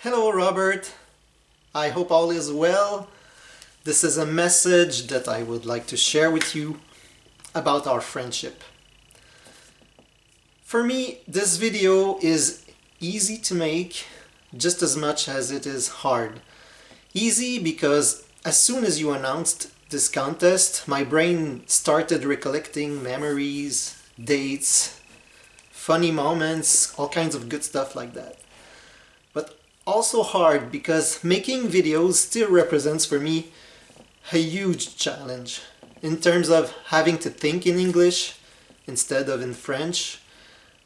Hello, Robert. I hope all is well. This is a message that I would like to share with you about our friendship. For me, this video is easy to make just as much as it is hard. Easy because as soon as you announced this contest, my brain started recollecting memories, dates, funny moments, all kinds of good stuff like that. But also hard because making videos still represents for me a huge challenge in terms of having to think in English instead of in French,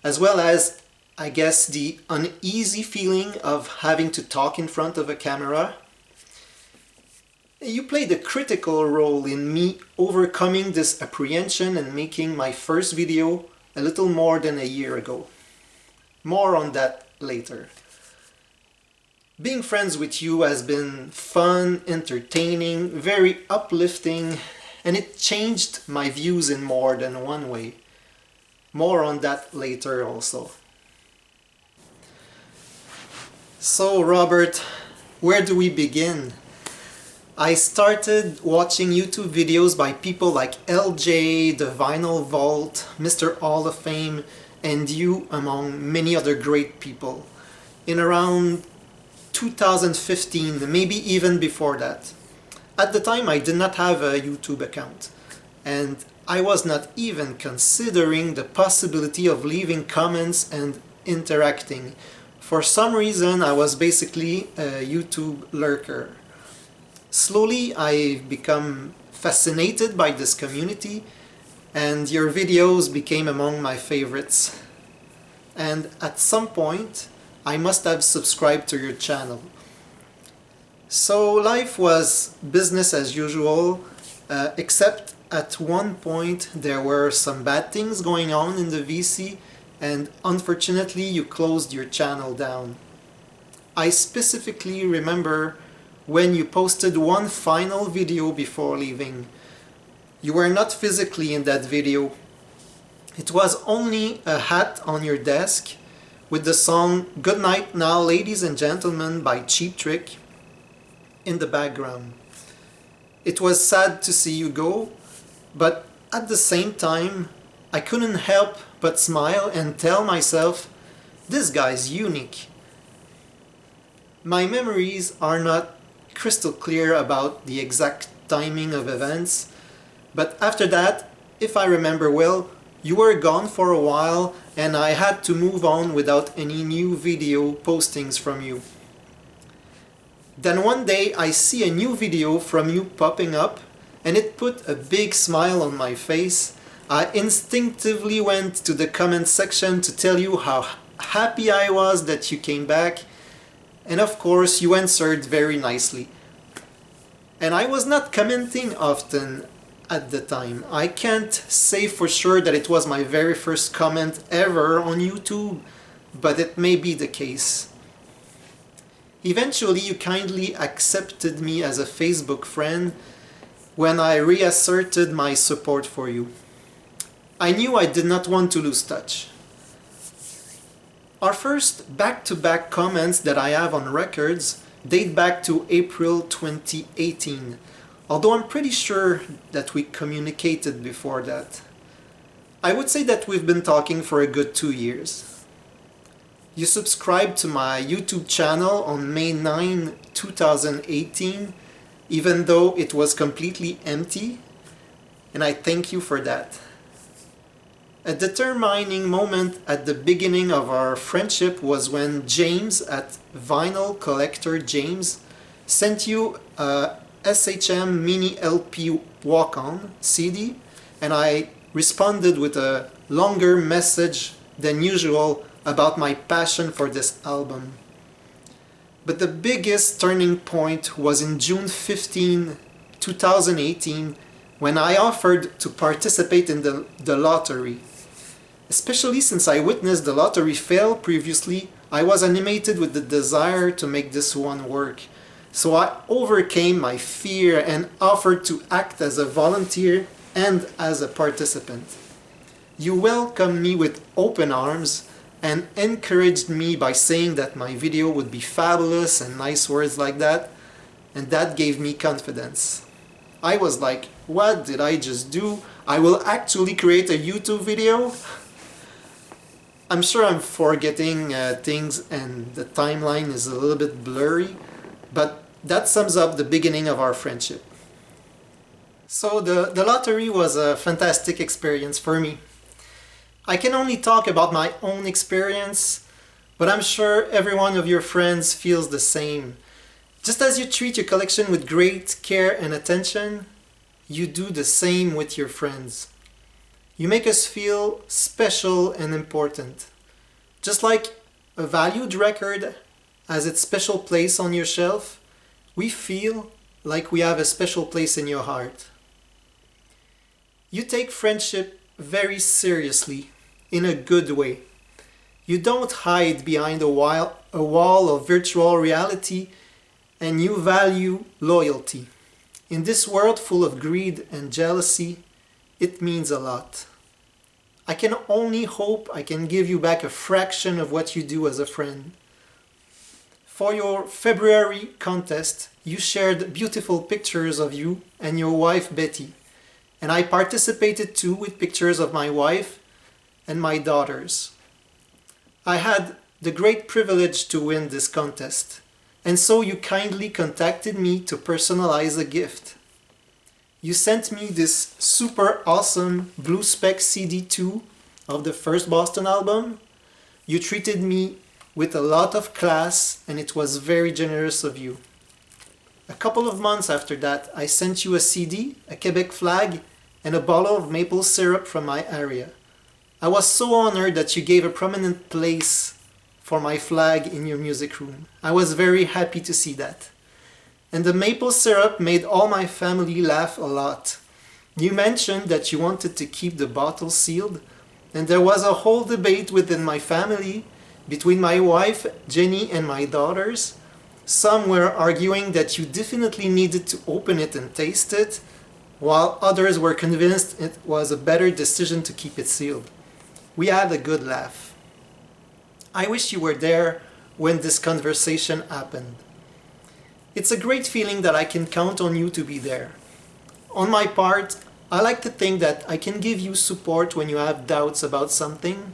as well as, I guess, the uneasy feeling of having to talk in front of a camera. You played a critical role in me overcoming this apprehension and making my first video a little more than a year ago. More on that later. Being friends with you has been fun, entertaining, very uplifting, and it changed my views in more than one way. More on that later also. So, Robert, where do we begin? I started watching YouTube videos by people like LJ, The Vinyl Vault, Mr. Hall of Fame, and you, among many other great people, in around 2015, maybe even before that. At the time, I did not have a YouTube account, and I was not even considering the possibility of leaving comments and interacting. For some reason, I was basically a YouTube lurker. Slowly, I've become fascinated by this community, and your videos became among my favorites. And at some point, I must have subscribed to your channel. So life was business as usual, except at one point there were some bad things going on in the VC, and unfortunately you closed your channel down. I specifically remember when you posted one final video before leaving. You were not physically in that video. It was only a hat on your desk with the song Good Night Now Ladies and Gentlemen by Cheap Trick in the background. It was sad to see you go, but at the same time I couldn't help but smile and tell myself, this guy's unique. My memories are not crystal clear about the exact timing of events, but after that, if I remember well, you were gone for a while and I had to move on without any new video postings from you. Then one day I see a new video from you popping up and it put a big smile on my face. I instinctively went to the comment section to tell you how happy I was that you came back, and of course you answered very nicely. And I was not commenting often at the time. I can't say for sure that it was my very first comment ever on YouTube, but it may be the case. Eventually you kindly accepted me as a Facebook friend when I reasserted my support for you. I knew I did not want to lose touch. Our first back-to-back comments that I have on records date back to April 2018, although I'm pretty sure that we communicated before that. I would say that we've been talking for a good 2 years. You subscribed to my YouTube channel on May 9, 2018, even though it was completely empty, and I thank you for that. A determining moment at the beginning of our friendship was when James at Vinyl Collector James sent you a SHM Mini LP Walk-On CD, and I responded with a longer message than usual about my passion for this album. But the biggest turning point was in June 15, 2018, when I offered to participate in the lottery. Especially since I witnessed the lottery fail previously, I was animated with the desire to make this one work. So I overcame my fear and offered to act as a volunteer and as a participant. You welcomed me with open arms, and encouraged me by saying that my video would be fabulous and nice words like that, and that gave me confidence. I was like, what did I just do? I will actually create a YouTube video? I'm sure I'm forgetting things and the timeline is a little bit blurry, but that sums up the beginning of our friendship. So the lottery was a fantastic experience for me. I can only talk about my own experience, but I'm sure every one of your friends feels the same. Just as you treat your collection with great care and attention, you do the same with your friends. You make us feel special and important. Just like a valued record has its special place on your shelf, we feel like we have a special place in your heart. You take friendship very seriously, in a good way. You don't hide behind a wall of virtual reality, and you value loyalty. In this world full of greed and jealousy, it means a lot. I can only hope I can give you back a fraction of what you do as a friend. For your February contest, you shared beautiful pictures of you and your wife Betty, and I participated too with pictures of my wife and my daughters. I had the great privilege to win this contest, and so you kindly contacted me to personalize a gift. You sent me this super awesome Blue Spec CD2 of the first Boston album. You treated me with a lot of class, and it was very generous of you. A couple of months after that, I sent you a CD, a Quebec flag, and a bottle of maple syrup from my area. I was so honored that you gave a prominent place for my flag in your music room. I was very happy to see that. And the maple syrup made all my family laugh a lot. You mentioned that you wanted to keep the bottle sealed, and there was a whole debate within my family between my wife, Jenny, and my daughters. Some were arguing that you definitely needed to open it and taste it, while others were convinced it was a better decision to keep it sealed. We had a good laugh. I wish you were there when this conversation happened. It's a great feeling that I can count on you to be there. On my part, I like to think that I can give you support when you have doubts about something,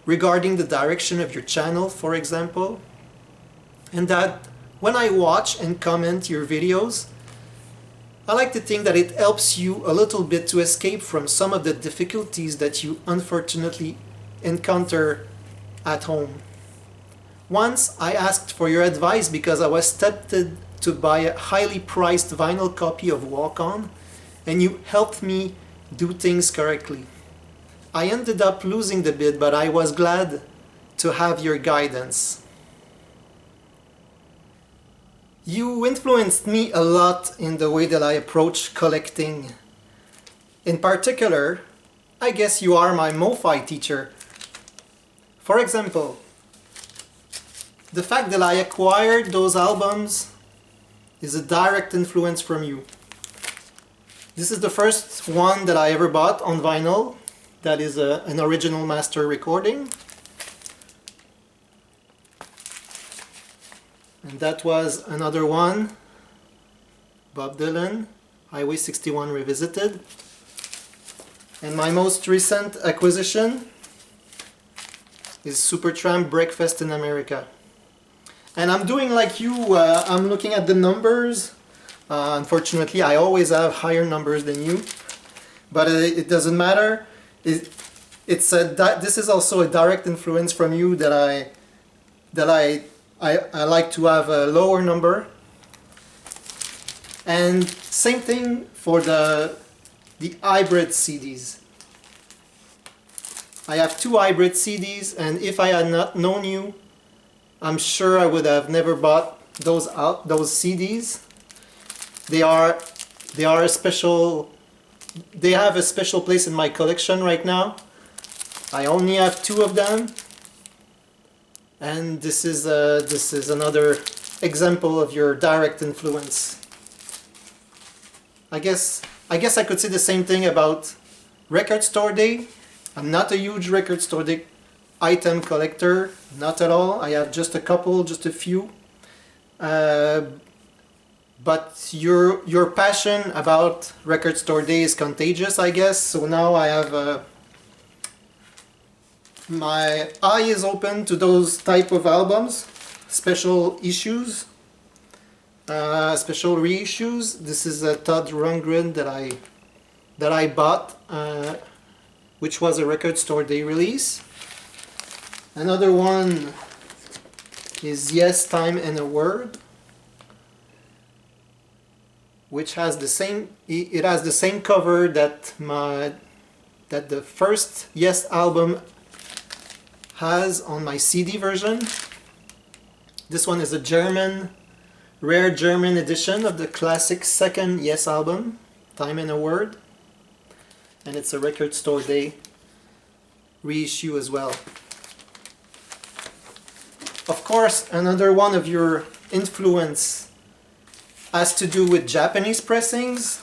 regarding the direction of your channel, for example, and that when I watch and comment your videos, I like to think that it helps you a little bit to escape from some of the difficulties that you unfortunately encounter at home. Once I asked for your advice because I was tempted to buy a highly priced vinyl copy of Walk On, and you helped me do things correctly. I ended up losing the bid, but I was glad to have your guidance. You influenced me a lot in the way that I approach collecting. In particular, I guess you are my MoFi teacher. For example, the fact that I acquired those albums is a direct influence from you. This is the first one that I ever bought on vinyl. That is an original master recording. And that was another one, Bob Dylan, Highway 61 Revisited. And my most recent acquisition is Supertramp Breakfast in America. And I'm doing like you, I'm looking at the numbers. Unfortunately, I always have higher numbers than you, but it doesn't matter. This is also a direct influence from you that I like to have a lower number. And same thing for the hybrid CDs. I have two hybrid CDs, and if I had not known you, I'm sure I would have never bought those CDs. They have a special place in my collection right now. I only have two of them, and this is another example of your direct influence. I guess I could say the same thing about Record Store Day. I'm not a huge Record Store Day. item collector, not at all. I have just a couple, just a few. But your passion about Record Store Day is contagious, I guess. So now I have my eye is open to those type of albums, special issues, special reissues. This is a Todd Rundgren that I bought, which was a Record Store Day release. Another one is Yes, Time and a Word, which has the same, it has the same cover that the first Yes album has on my CD version. This one is a rare German edition of the classic second Yes album, Time and a Word, and it's a Record Store Day reissue as well. Of course, another one of your influence has to do with Japanese pressings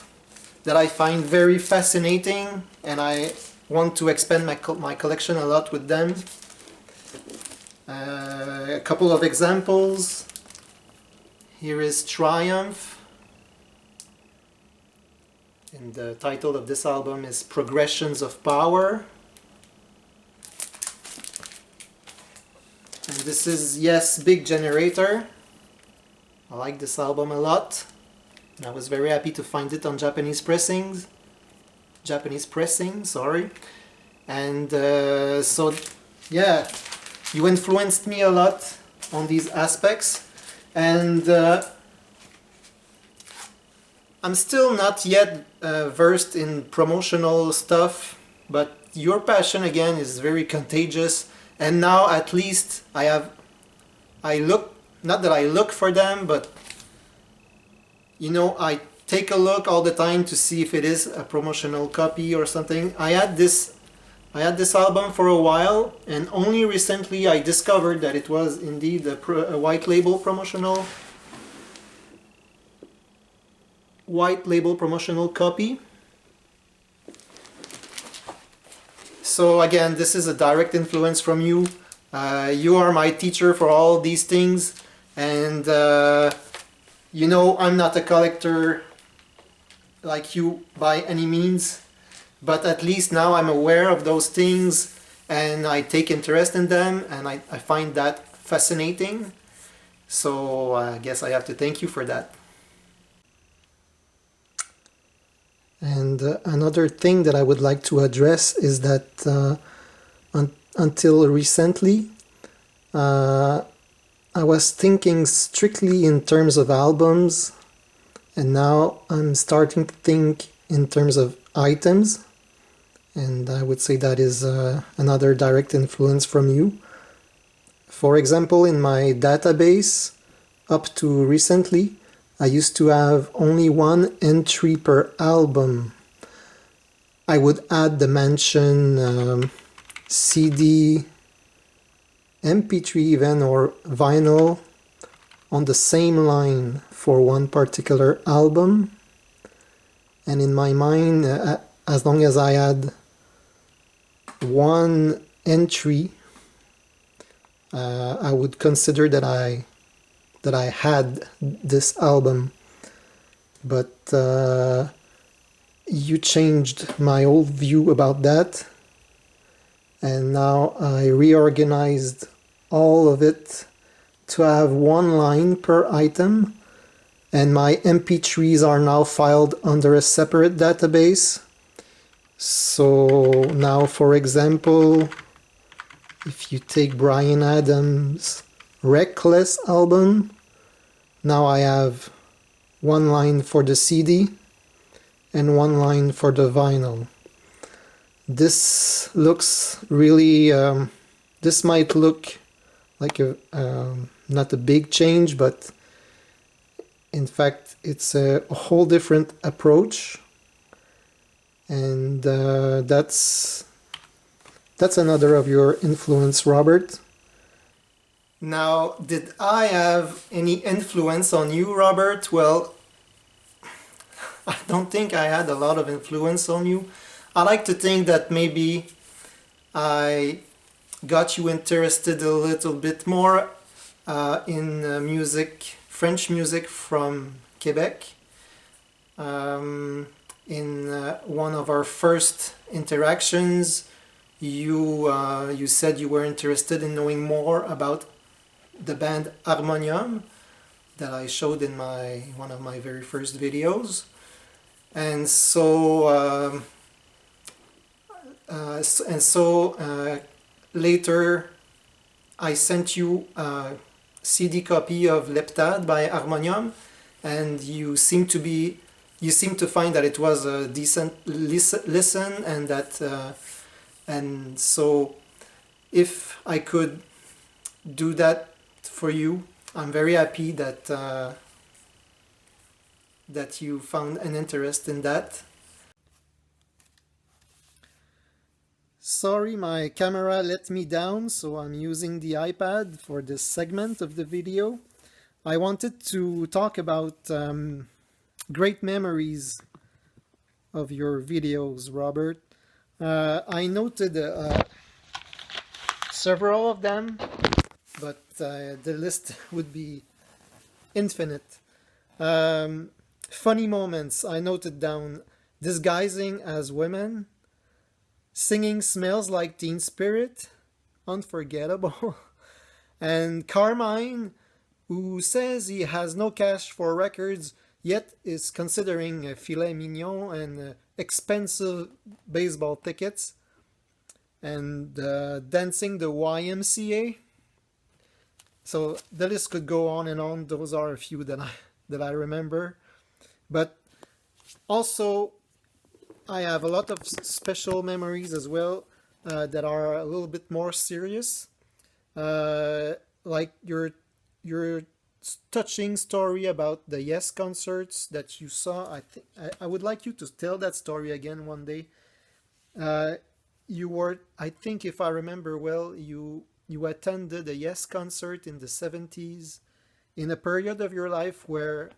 that I find very fascinating, and I want to expand my collection a lot with them. A couple of examples. Here is Triumph, and the title of this album is Progressions of Power. And this is Yes, Big Generator. I like this album a lot. And I was very happy to find it on Japanese pressing, sorry. And so, yeah, you influenced me a lot on these aspects. And I'm still not yet versed in promotional stuff, but your passion again is very contagious. And now at least I look, not that I look for them, but you know, I take a look all the time to see if it is a promotional copy or something. I had this album for a while, and only recently I discovered that it was indeed a white label promotional copy. So again, this is a direct influence from you. You are my teacher for all these things, and you know, I'm not a collector like you by any means, but at least now I'm aware of those things and I take interest in them, and I find that fascinating. So I guess I have to thank you for that. And another thing that I would like to address is that until recently, I was thinking strictly in terms of albums, and now I'm starting to think in terms of items, and I would say that is another direct influence from you. For example, in my database, up to recently, I used to have only one entry per album. I would add the mention CD, MP3 even, or vinyl on the same line for one particular album. And in my mind, as long as I had one entry, I would consider that I had this album. But you changed my old view about that, and now I reorganized all of it to have one line per item, and my MP3s are now filed under a separate database. So now, for example, if you take Bryan Adams' Reckless album, now I have one line for the CD and one line for the vinyl. This looks really, this might look like not a big change, but in fact it's a whole different approach, and that's another of your influence, Robert. Now, did I have any influence on you, Robert? Well, I don't think I had a lot of influence on you. I like to think that maybe I got you interested a little bit more in music, French music from Quebec. In one of our first interactions, you said you were interested in knowing more about the band Harmonium that I showed in one of my very first videos, and so later I sent you a CD copy of Leptade by Harmonium, and you seem to find that it was a decent listen, and so if I could do that for you, I'm very happy that you found an interest in that. Sorry, my camera let me down, so I'm using the iPad for this segment of the video. I wanted to talk about great memories of your videos, Robert. I noted several of them, but the list would be infinite. Funny moments, I noted down disguising as women, singing Smells Like Teen Spirit, unforgettable, and Carmine, who says he has no cash for records, yet is considering a filet mignon and expensive baseball tickets, and dancing the YMCA. So the list could go on and on. Those are a few that I remember. But also, I have a lot of special memories as well that are a little bit more serious, like your touching story about the Yes concerts that you saw. I would like you to tell that story again one day. You were, I think, if I remember well, you attended a Yes concert in the 70s, in a period of your life where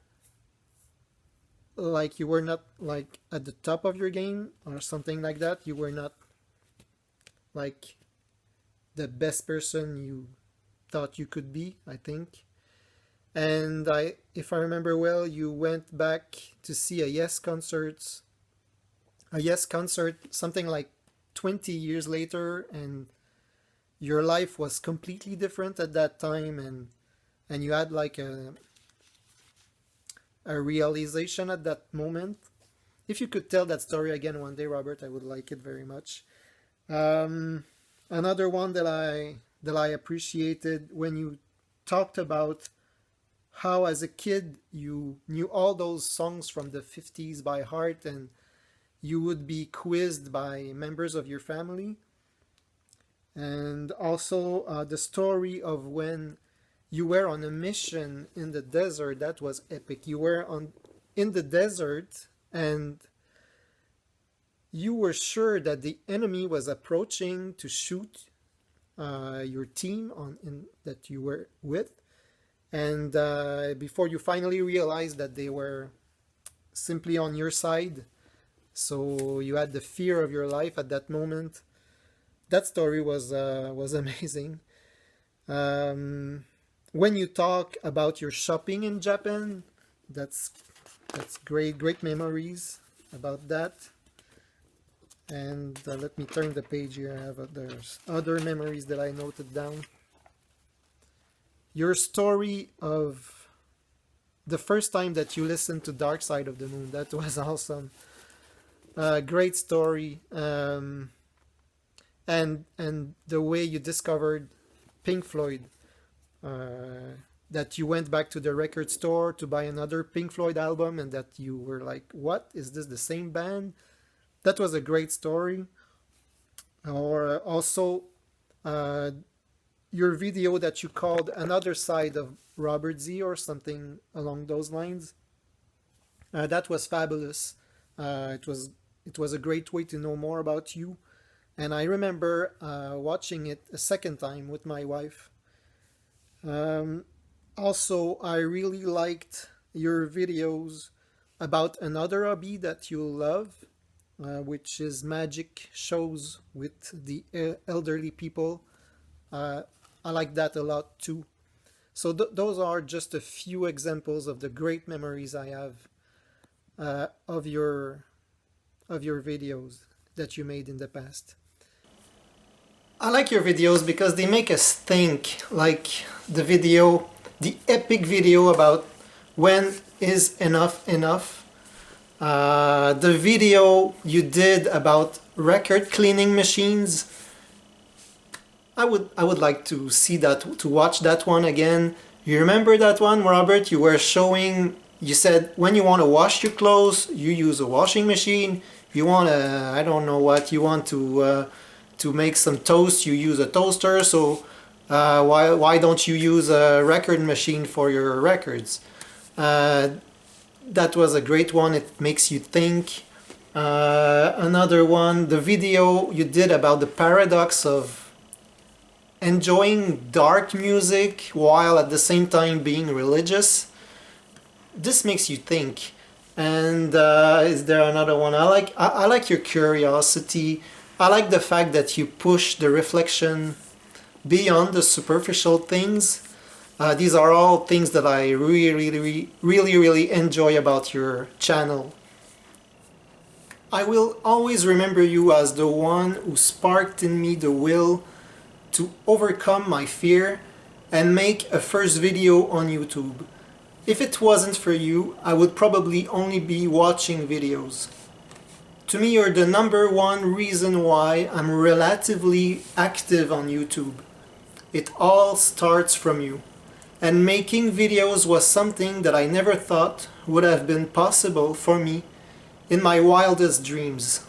like you were not like at the top of your game or something like that. You were not like the best person you thought you could be, I think. And if I remember well, you went back to see a Yes concert, something like 20 years later, and your life was completely different at that time, and you had like a realization at that moment. If you could tell that story again one day, Robert, I would like it very much. Another one that I appreciated when you talked about how as a kid you knew all those songs from the 50s by heart, and you would be quizzed by members of your family. And also the story of when you were on a mission in the desert. That was epic. You were in the desert, and you were sure that the enemy was approaching to shoot your team that you were with, and before you finally realized that they were simply on your side, so you had the fear of your life at that moment. That story was amazing. When you talk about your shopping in Japan, that's great memories about that. And let me turn the page here. There's other memories that I noted down. Your story of the first time that you listened to Dark Side of the Moon, that was awesome. Great story. And the way you discovered Pink Floyd, that you went back to the record store to buy another Pink Floyd album, and that you were like, what, is this the same band? That was a great story. Or also your video that you called Another Side of Robert Z, or something along those lines. That was fabulous. It was a great way to know more about you. And I remember watching it a second time with my wife. Also, I really liked your videos about another hobby that you love, which is magic shows with the elderly people. I like that a lot too. So those are just a few examples of the great memories I have uh, of your of your videos that you made in the past. I like your videos because they make us think, like the epic video about when is enough enough. The video you did about record cleaning machines. I would like to see that, to watch that one again. You remember that one, Robert? You were showing. You said when you want to wash your clothes, you use a washing machine. If you want to, I don't know what you want to make some toast, you use a toaster. So why don't you use a record machine for your records? Uh, that was a great one. It makes you think. Another one, the video you did about the paradox of enjoying dark music while at the same time being religious. This makes you think. And is there another one? I like your curiosity. I like the fact that you push the reflection beyond the superficial things. These are all things that I really enjoy about your channel. I will always remember you as the one who sparked in me the will to overcome my fear and make a first video on YouTube. If it wasn't for you, I would probably only be watching videos. To me, you're the number one reason why I'm relatively active on YouTube. It all starts from you. And making videos was something that I never thought would have been possible for me in my wildest dreams.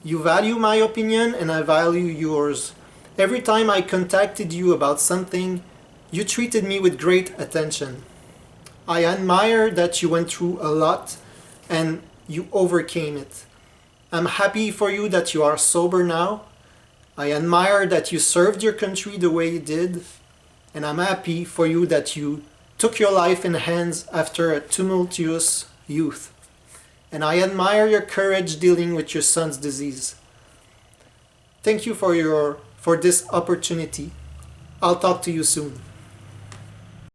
You value my opinion and I value yours. Every time I contacted you about something, you treated me with great attention. I admire that you went through a lot and you overcame it. I'm happy for you that you are sober now. I admire that you served your country the way you did. And I'm happy for you that you took your life in hands after a tumultuous youth. And I admire your courage dealing with your son's disease. Thank you for this opportunity. I'll talk to you soon.